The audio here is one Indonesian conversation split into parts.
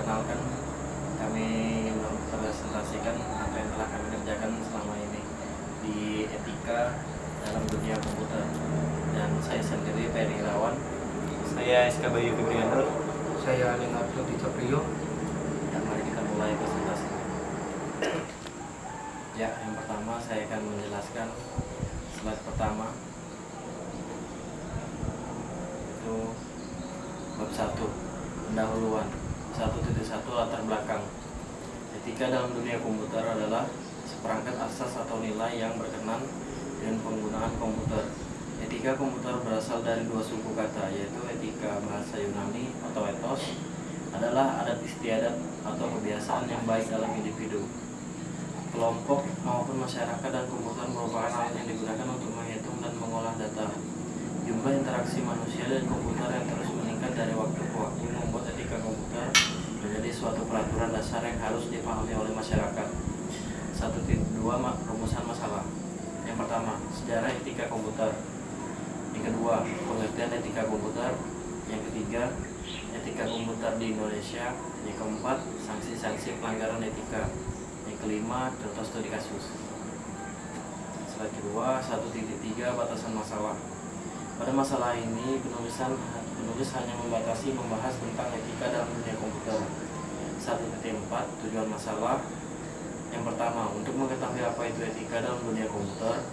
perkenalkan, kami ingin mempresentasikan apa yang telah kami kerjakan selama ini di etika dalam dunia komputer. Dan saya sendiri Peri Irawan. Saya SK Bayu Febrianur. Saya Leonardo Dicaprio. Dan mari kita mulai presentasi. Ya, yang pertama saya akan menjelaskan slide pertama. Itu bab 1, pendahuluan. 1.1 latar belakang. Etika dalam dunia komputer adalah seperangkat asas atau nilai yang berkenan dengan penggunaan komputer. Etika komputer berasal dari dua suku kata, yaitu etika bahasa Yunani atau ethos adalah adat istiadat atau kebiasaan yang baik dalam individu, kelompok maupun masyarakat, dan komputer merupakan alat yang digunakan untuk menghitung dan mengolah data. Jumlah interaksi manusia dan komputer yang terus meningkat dari waktu ke waktu membuat etika komputer menjadi suatu peraturan dasar yang harus dipahami oleh masyarakat. 1.2 Rumusan masalah. Yang pertama, sejarah etika komputer. Yang kedua, pengertian etika komputer. Yang ketiga, etika komputer di Indonesia. Yang keempat, sanksi-sanksi pelanggaran etika. Yang kelima, contoh studi kasus. Slide kedua, 1.3 batasan masalah. Pada masalah ini, penulis hanya membatasi membahas tentang etika dalam dunia komputer. 1.4 tujuan masalah. Yang pertama, untuk mengetahui apa itu etika dalam dunia komputer.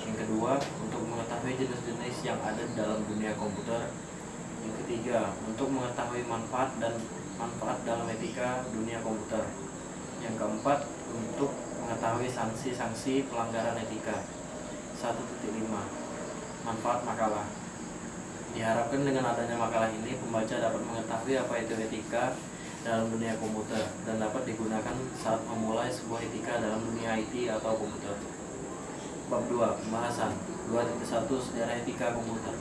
Yang kedua, untuk mengetahui jenis-jenis yang ada dalam dunia komputer. Yang ketiga, untuk mengetahui manfaat dalam etika dunia komputer. Yang keempat, untuk mengetahui sanksi-sanksi pelanggaran etika. 1.5 Manfaat makalah. Diharapkan dengan adanya makalah ini, pembaca dapat mengetahui apa itu etika dalam dunia komputer dan dapat digunakan saat memulai sebuah etika dalam dunia IT atau komputer. Bab 2, pembahasan. 2.1 Sejarah etika komputer.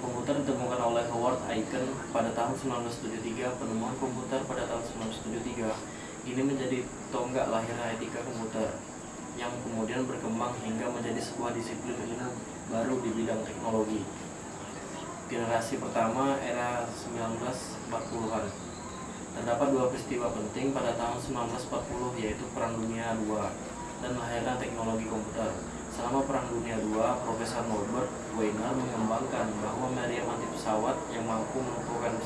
Komputer ditemukan oleh Howard Aiken pada tahun 1973. Penemuan komputer pada tahun 1973 ini menjadi tonggak lahirnya etika komputer, yang kemudian berkembang hingga menjadi sebuah disiplin ilmu baru di bidang teknologi. Generasi pertama era 1940-an. Terdapat dua peristiwa penting pada tahun 1940, yaitu Perang Dunia II dan lahirnya teknologi komputer. Selama Perang Dunia II, Profesor Norbert Wiener mengembangkan bahwa meriam anti pesawat yang mampu melumpuhkan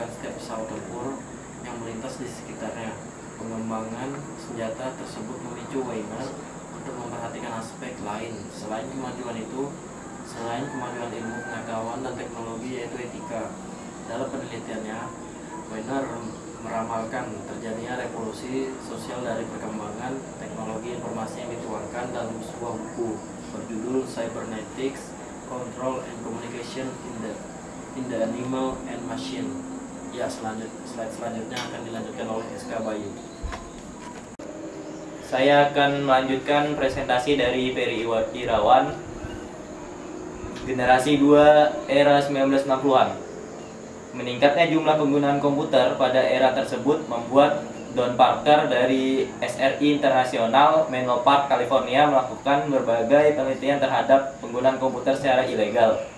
setiap pesawat tempur yang melintas di sekitarnya. Pengembangan senjata tersebut memicu Wiener untuk memperhatikan aspek lain selain kemajuan ilmu pengetahuan dan teknologi, yaitu etika. Dalam penelitiannya, Wiener meramalkan terjadinya revolusi sosial dari perkembangan teknologi informasi yang dituangkan dalam sebuah buku berjudul Cybernetics, Control and Communication in the Animal and Machine. Ya, slide selanjutnya akan dilanjutkan oleh SK Bayu. Saya akan melanjutkan presentasi dari Peri Irawan, generasi 2 era 1960-an. Meningkatnya jumlah penggunaan komputer pada era tersebut membuat Don Parker dari SRI Internasional, Menlo Park, California melakukan berbagai penelitian terhadap penggunaan komputer secara ilegal.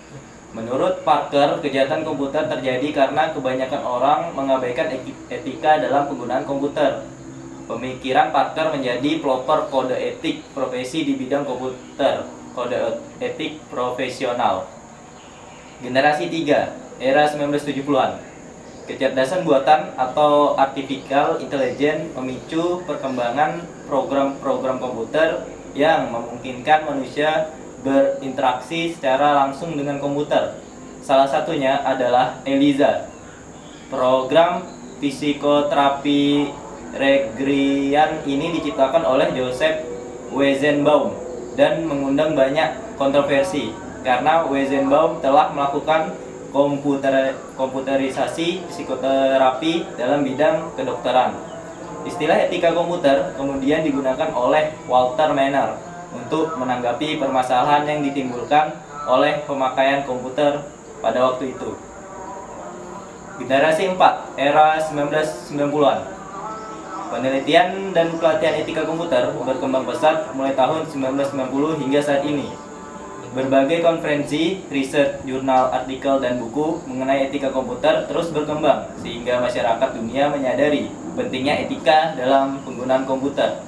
Menurut Parker, kejahatan komputer terjadi karena kebanyakan orang mengabaikan etika dalam penggunaan komputer. Pemikiran Parker menjadi pelopor kode etik profesi di bidang komputer, kode etik profesional. Generasi 3, era 1970-an. Kecerdasan buatan atau artificial intelligence memicu perkembangan program-program komputer yang memungkinkan manusia berinteraksi secara langsung dengan komputer. Salah satunya adalah ELIZA, program psikoterapi Regrian. Ini diciptakan oleh Joseph Weizenbaum dan mengundang banyak kontroversi karena Weizenbaum telah melakukan komputerisasi psikoterapi dalam bidang kedokteran. Istilah etika komputer kemudian digunakan oleh Walter Miner untuk menanggapi permasalahan yang ditimbulkan oleh pemakaian komputer pada waktu itu. Generasi 4, era 1990-an. Penelitian dan pelatihan etika komputer berkembang pesat mulai tahun 1990 hingga saat ini. Berbagai konferensi, riset, jurnal, artikel, dan buku mengenai etika komputer terus berkembang sehingga masyarakat dunia menyadari pentingnya etika dalam penggunaan komputer.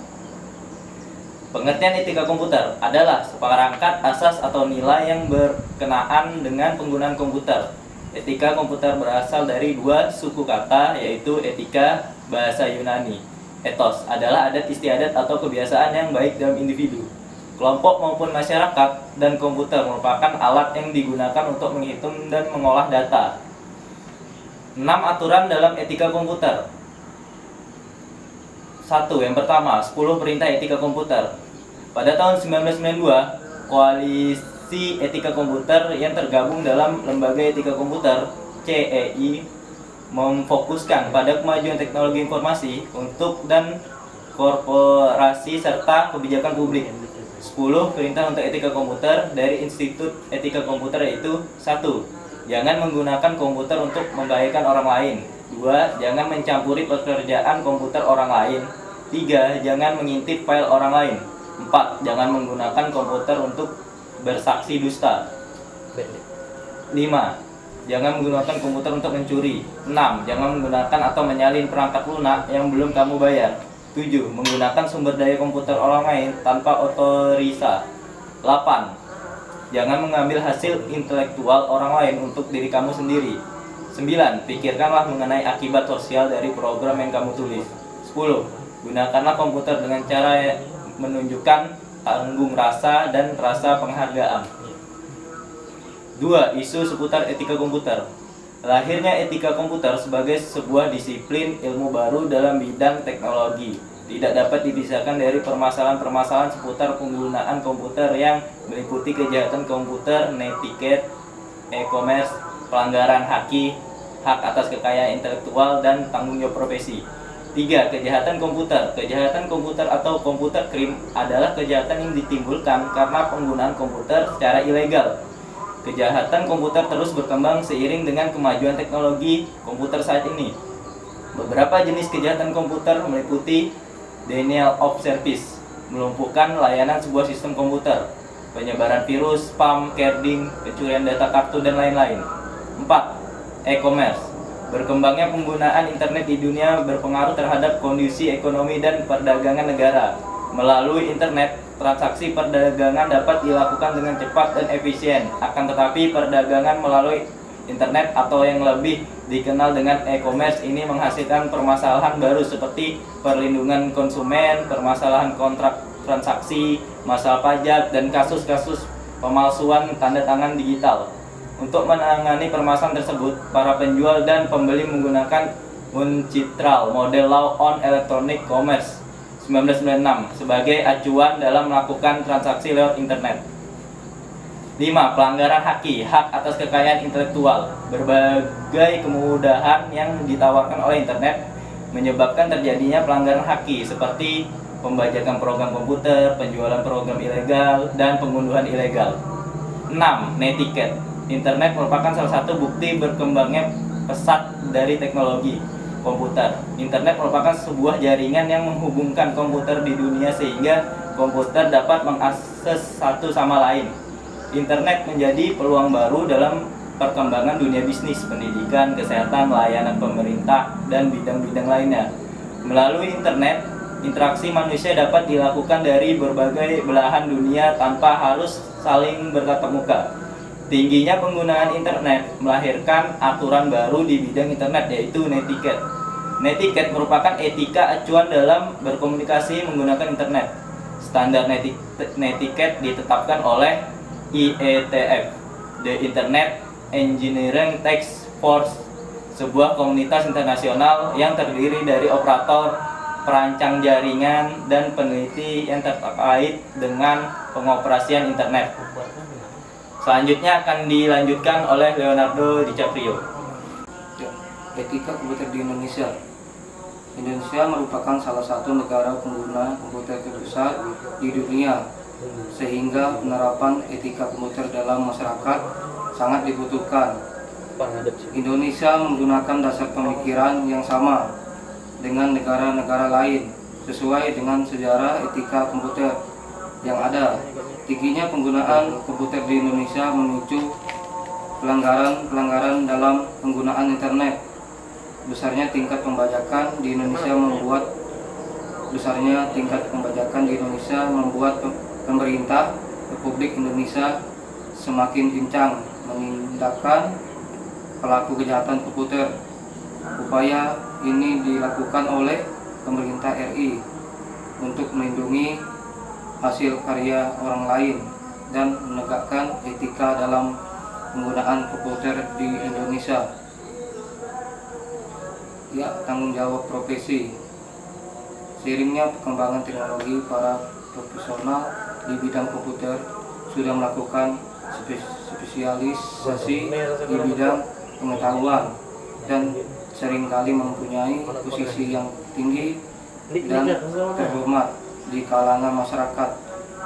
Pengertian etika komputer adalah seperangkat asas atau nilai yang berkenaan dengan penggunaan komputer. Etika komputer berasal dari dua suku kata, yaitu etika bahasa Yunani. Ethos adalah adat istiadat atau kebiasaan yang baik dalam individu, kelompok maupun masyarakat, dan komputer merupakan alat yang digunakan untuk menghitung dan mengolah data. 6 aturan dalam etika komputer. 1. Yang pertama, 10 perintah etika komputer. Pada tahun 1992, Koalisi Etika Komputer yang tergabung dalam Lembaga Etika Komputer (CEI) memfokuskan pada kemajuan teknologi informasi untuk dan korporasi serta kebijakan publik. 10 perintah untuk etika komputer dari Institut Etika Komputer yaitu: 1. Jangan menggunakan komputer untuk membahayakan orang lain. 2. Jangan mencampuri pekerjaan komputer orang lain. 3. Jangan mengintip file orang lain. 4. Jangan menggunakan komputer untuk bersaksi dusta. 5. Jangan menggunakan komputer untuk mencuri. 6. Jangan menggunakan atau menyalin perangkat lunak yang belum kamu bayar. 7. Menggunakan sumber daya komputer orang lain tanpa otorisa. 8. Jangan mengambil hasil intelektual orang lain untuk diri kamu sendiri. 9. Pikirkanlah mengenai akibat sosial dari program yang kamu tulis. 10. Gunakanlah komputer dengan cara menunjukkan tanggung rasa dan rasa penghargaan. 2. Isu seputar etika komputer. Lahirnya etika komputer sebagai sebuah disiplin ilmu baru dalam bidang teknologi tidak dapat dipisahkan dari permasalahan-permasalahan seputar penggunaan komputer yang meliputi kejahatan komputer, netiquette, e-commerce, pelanggaran hak atas kekayaan intelektual, dan tanggung jawab profesi. 3. Kejahatan komputer. Kejahatan komputer atau komputer crime adalah kejahatan yang ditimbulkan karena penggunaan komputer secara ilegal. Kejahatan komputer terus berkembang seiring dengan kemajuan teknologi komputer saat ini. Beberapa jenis kejahatan komputer meliputi denial of service, melumpuhkan layanan sebuah sistem komputer, penyebaran virus, spam, carding, pencurian data kartu, dan lain-lain. 4. E-commerce. Berkembangnya penggunaan internet di dunia berpengaruh terhadap kondisi ekonomi dan perdagangan negara. Melalui internet, transaksi perdagangan dapat dilakukan dengan cepat dan efisien. Akan tetapi, perdagangan melalui internet atau yang lebih dikenal dengan e-commerce ini menghasilkan permasalahan baru seperti perlindungan konsumen, permasalahan kontrak transaksi, masalah pajak, dan kasus-kasus pemalsuan tanda tangan digital. Untuk menangani permasalahan tersebut, para penjual dan pembeli menggunakan UNCITRAL, Model Law on Electronic Commerce 1996, sebagai acuan dalam melakukan transaksi lewat internet. 5. Pelanggaran hak atas kekayaan intelektual. Berbagai kemudahan yang ditawarkan oleh internet menyebabkan terjadinya pelanggaran hak seperti pembajakan program komputer, penjualan program ilegal, dan pengunduhan ilegal. 6. Netiquette. Internet merupakan salah satu bukti berkembangnya pesat dari teknologi komputer. Internet merupakan sebuah jaringan yang menghubungkan komputer di dunia sehingga komputer dapat mengakses satu sama lain. Internet menjadi peluang baru dalam perkembangan dunia bisnis, pendidikan, kesehatan, layanan pemerintah, dan bidang-bidang lainnya. Melalui internet, interaksi manusia dapat dilakukan dari berbagai belahan dunia tanpa harus saling bertatap muka. Tingginya penggunaan internet melahirkan aturan baru di bidang internet, yaitu netiquette. Netiquette merupakan etika acuan dalam berkomunikasi menggunakan internet. Standar netiquette ditetapkan oleh IETF, The Internet Engineering Task Force, sebuah komunitas internasional yang terdiri dari operator, perancang jaringan, dan peneliti yang terkait dengan pengoperasian internet. Selanjutnya akan dilanjutkan oleh Leonardo DiCaprio. Etika komputer di Indonesia. Indonesia merupakan salah satu negara pengguna komputer terbesar di dunia, sehingga penerapan etika komputer dalam masyarakat sangat dibutuhkan. Indonesia menggunakan dasar pemikiran yang sama dengan negara-negara lain sesuai dengan sejarah etika komputer yang ada. Tingginya penggunaan komputer di Indonesia memicu pelanggaran dalam penggunaan internet. Besarnya tingkat pembajakan di Indonesia membuat pemerintah Republik Indonesia semakin gencar menindakkan pelaku kejahatan komputer. Upaya ini dilakukan oleh pemerintah RI untuk melindungi hasil karya orang lain dan menegakkan etika dalam penggunaan komputer di Indonesia. Ya, tanggung jawab profesi. Seiringnya perkembangan teknologi, para profesional di bidang komputer sudah melakukan spesialisasi di bidang pengetahuan dan seringkali mempunyai posisi yang tinggi dan terhormat di kalangan masyarakat.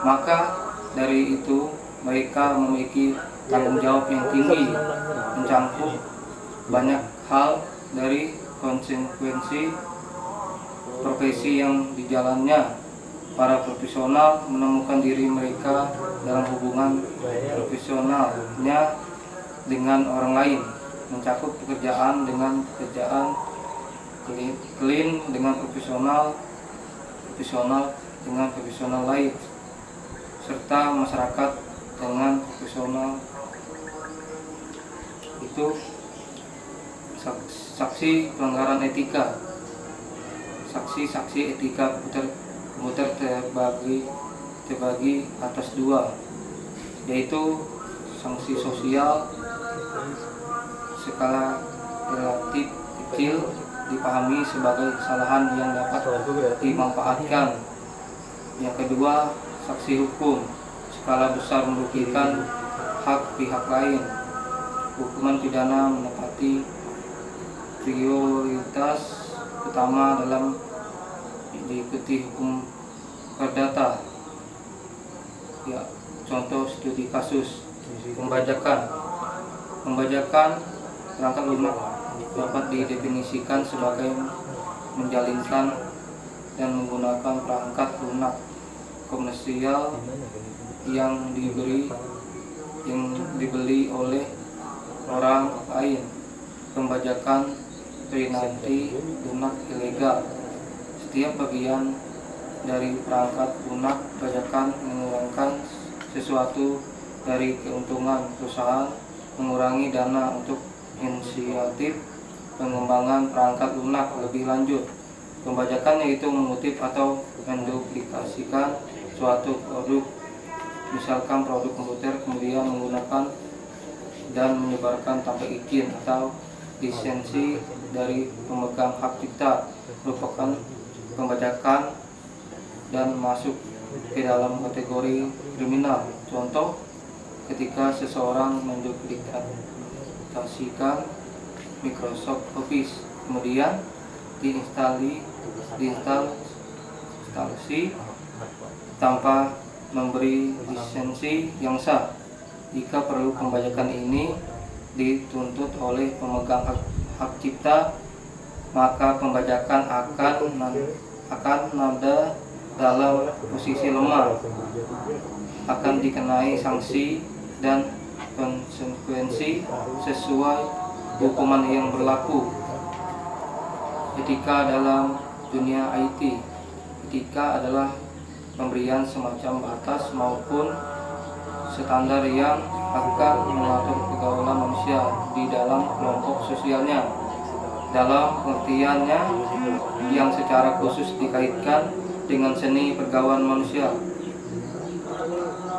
Maka dari itu mereka memiliki tanggung jawab yang tinggi mencakup banyak hal dari konsekuensi profesi yang dijalannya. Para profesional menemukan diri mereka dalam hubungan profesionalnya dengan orang lain, mencakup pekerjaan dengan pekerjaan, klien dengan profesional dengan profesional lain, serta masyarakat dengan profesional. Itu saksi pelanggaran etika. Saksi etika komputer terbagi atas dua, yaitu sanksi sosial skala relatif kecil dipahami sebagai kesalahan yang dapat dimanfaatkan. Yang kedua, sanksi hukum skala besar merugikan hak pihak lain. Hukuman pidana menepati prioritas utama dalam diikuti hukum perdata. Ya, contoh studi kasus pembajakan perangkat lunak dapat didefinisikan sebagai menjalinkan dan menggunakan perangkat lunak komersial yang dibeli oleh orang lain. Pembajakan perinanti lunak ilegal. Setiap bagian dari perangkat lunak bajakan mengurangkan sesuatu dari keuntungan perusahaan, mengurangi dana untuk inisiatif pengembangan perangkat lunak lebih lanjut. Pembajakan yaitu mengutip atau menduplikasikan suatu produk, misalkan produk komputer, kemudian menggunakan dan menyebarkan tanpa izin atau lisensi dari pemegang hak cipta, merupakan pembajakan dan masuk ke dalam kategori kriminal. Contoh, ketika seseorang menduplikasikan Microsoft Office, kemudian diinstalasi tanpa memberi lisensi yang sah. Jika perlu, pembajakan ini dituntut oleh pemegang hak cipta, maka pembajakan akan ada dalam posisi lemah, akan dikenai sanksi dan konsekuensi sesuai hukuman yang berlaku. Etika dalam dunia IT. Etika adalah pemberian semacam batas maupun standar yang akan mengatur pergaulan manusia di dalam kelompok sosialnya. Dalam pengertiannya yang secara khusus dikaitkan dengan seni pergaulan manusia.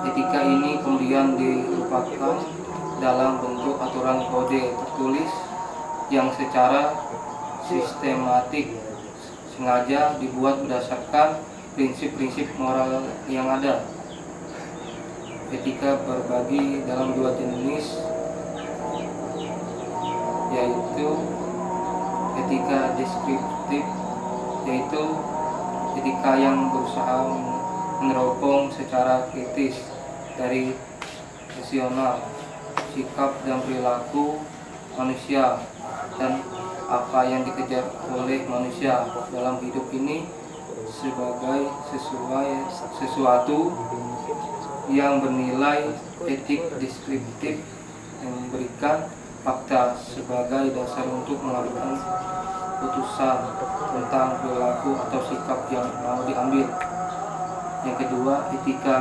Etika ini kemudian dirupakan dalam bentuk aturan kode tertulis yang secara sistematik sengaja dibuat berdasarkan prinsip-prinsip moral yang ada. Etika berbagi dalam dua jenis, yaitu etika deskriptif, yaitu etika yang berusaha meneropong secara kritis dari rasional sikap dan perilaku manusia dan apa yang dikejar oleh manusia dalam hidup ini sebagai sesuatu yang bernilai etik deskriptif, yang memberikan fakta sebagai dasar untuk mengambil putusan tentang perilaku atau sikap yang mau diambil. Yang kedua, etika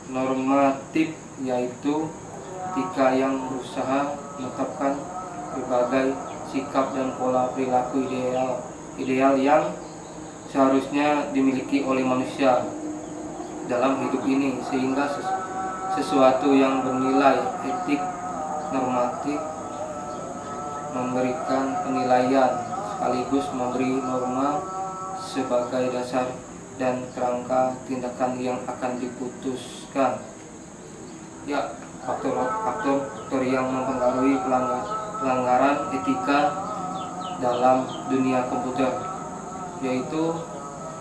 normatif, yaitu etika yang berusaha menetapkan berbagai sikap dan pola perilaku ideal yang seharusnya dimiliki oleh manusia dalam hidup ini, sehingga sesuatu yang bernilai etik normatif memberikan penilaian sekaligus memberi norma sebagai dasar dan kerangka tindakan yang akan diputuskan. Ya, faktor yang mempengaruhi pelanggaran etika dalam dunia komputer, yaitu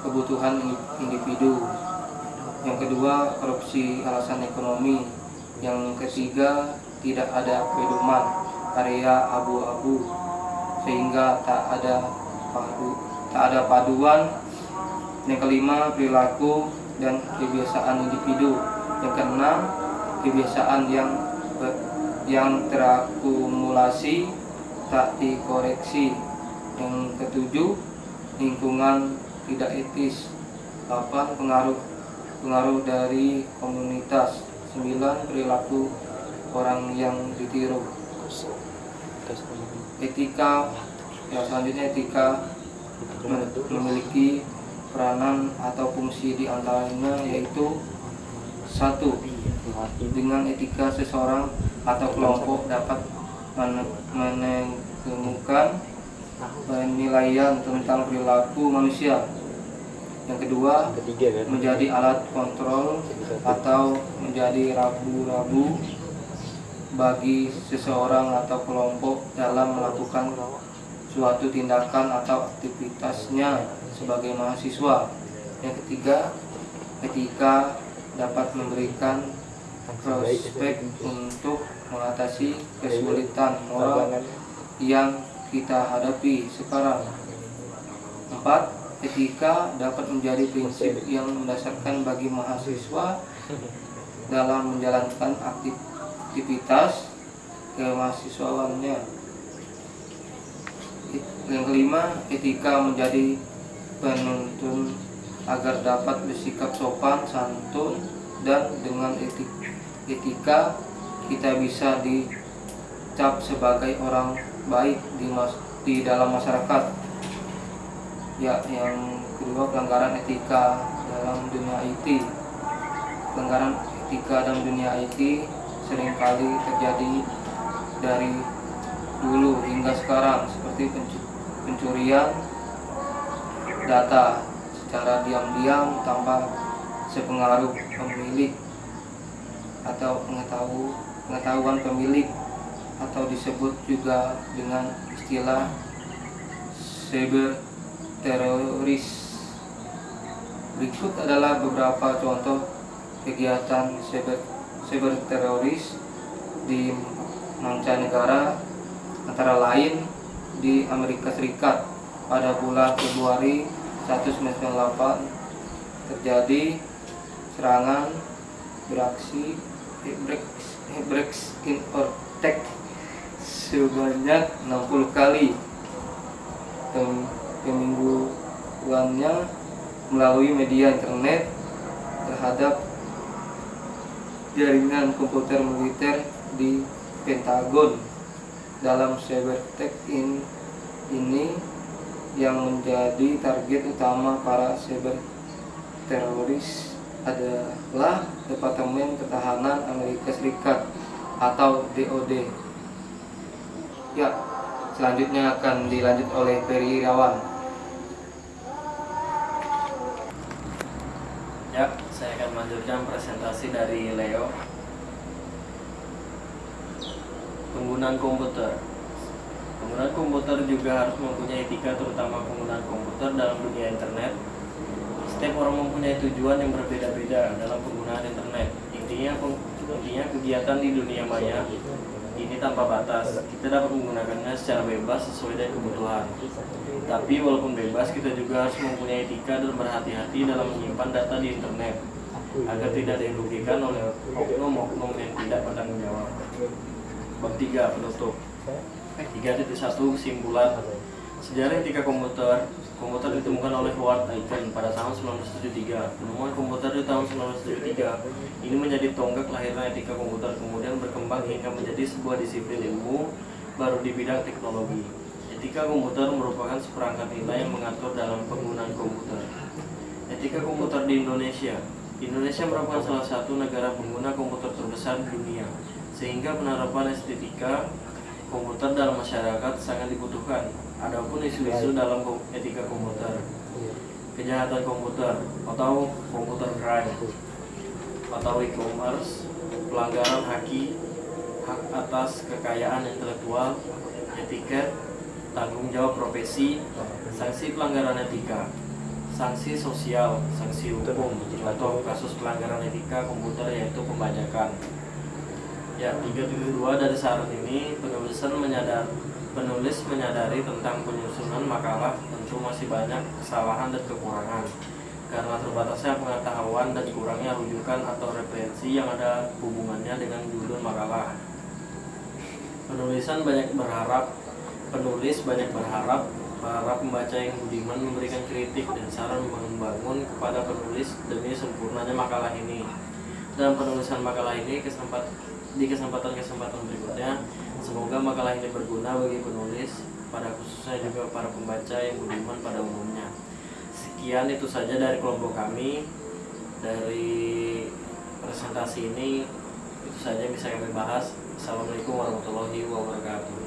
kebutuhan individu. Yang kedua, korupsi alasan ekonomi. Yang ketiga, tidak ada pedoman, area abu-abu, sehingga tak ada paduan. Yang kelima, perilaku dan kebiasaan individu. Yang keenam, kebiasaan yang terakumulasi tak dikoreksi. Yang ketujuh, lingkungan tidak etis. 8, pengaruh dari komunitas. 9, perilaku orang yang ditiru. Etika, yang selanjutnya etika memiliki peranan atau fungsi di antaranya, yaitu 1. Dengan etika seseorang atau kelompok dapat menemukan penilaian tentang perilaku manusia. Yang kedua, menjadi alat kontrol atau menjadi rabu-rabu bagi seseorang atau kelompok dalam melakukan suatu tindakan atau aktivitasnya sebagai mahasiswa. Yang ketiga, etika dapat memberikan prospek untuk mengatasi kesulitan moral yang kita hadapi sekarang. 4. Etika dapat menjadi prinsip yang mendasarkan bagi mahasiswa dalam menjalankan aktivitas kemahasiswaannya. Yang kelima, etika menjadi penuntun agar dapat bersikap sopan, santun, dan dengan etika kita bisa dicap sebagai orang baik di dalam masyarakat. Ya, yang kedua, pelanggaran etika dalam dunia IT. Pelanggaran etika dalam dunia IT seringkali terjadi dari dulu hingga sekarang, seperti pencurian data secara diam-diam tanpa sepengaruh pemilik atau pengetahuan pemilik, atau disebut juga dengan istilah cyber teroris. Berikut adalah beberapa contoh kegiatan cyber teroris di mancanegara, antara lain di Amerika Serikat pada bulan Februari 1998 terjadi serangan beraksi Hebraics in Ortec sebanyak 60 kali. Pemingguannya melalui media internet terhadap jaringan komputer militer di Pentagon. Dalam cyber attack ini yang menjadi target utama para cyber teroris adalah Departemen Pertahanan Amerika Serikat atau DoD. Ya, selanjutnya akan dilanjut oleh Ferry Irawan. Ya, saya akan melanjutkan presentasi dari Leo. Penggunaan komputer. Penggunaan komputer juga harus mempunyai etika, terutama penggunaan komputer dalam dunia internet. Setiap orang mempunyai tujuan yang berbeda-beda dalam penggunaan internet. Intinya kegiatan di dunia maya ini tanpa batas. Kita dapat menggunakannya secara bebas sesuai dengan kebutuhan. Tapi walaupun bebas, kita juga harus mempunyai etika dan berhati-hati dalam menyimpan data di internet agar tidak dirugikan oleh oknum-oknum yang tidak bertanggung jawab. Bab 3 penutup. 3.1 kesimpulan. Sejarah etika komputer. Komputer ditemukan oleh Howard Aiken pada tahun 1973. Penemuan komputer di tahun 1973 ini menjadi tonggak lahirnya etika komputer, kemudian berkembang hingga menjadi sebuah disiplin ilmu baru di bidang teknologi. Etika komputer merupakan seperangkat nilai yang mengatur dalam penggunaan komputer. Etika komputer di Indonesia. Indonesia merupakan salah satu negara pengguna komputer terbesar di dunia, sehingga penerapan estetika komputer dalam masyarakat sangat dibutuhkan. Adapun isu-isu dalam etika komputer, kejahatan komputer atau komputer crime atau e-commerce, pelanggaran hak atas kekayaan intelektual, etiket, tanggung jawab profesi, sanksi pelanggaran etika, sanksi sosial, sanksi hukum. Contoh kasus pelanggaran etika komputer yaitu pembajakan. Ya, 3.2 dari saran ini penulis menyadari tentang penyusunan makalah tentu masih banyak kesalahan dan kekurangan karena terbatasnya pengetahuan dan kurangnya rujukan atau referensi yang ada hubungannya dengan judul makalah. Penulis banyak berharap para pembaca yang budiman memberikan kritik dan saran membangun kepada penulis demi sempurnanya makalah ini. Dalam penulisan makalah ini di kesempatan-kesempatan berikutnya, semoga makalah ini berguna bagi penulis, pada khususnya juga para pembaca yang budiman pada umumnya. Sekian itu saja dari kelompok kami. Dari presentasi ini itu saja yang bisa kami bahas. Assalamualaikum warahmatullahi wabarakatuh.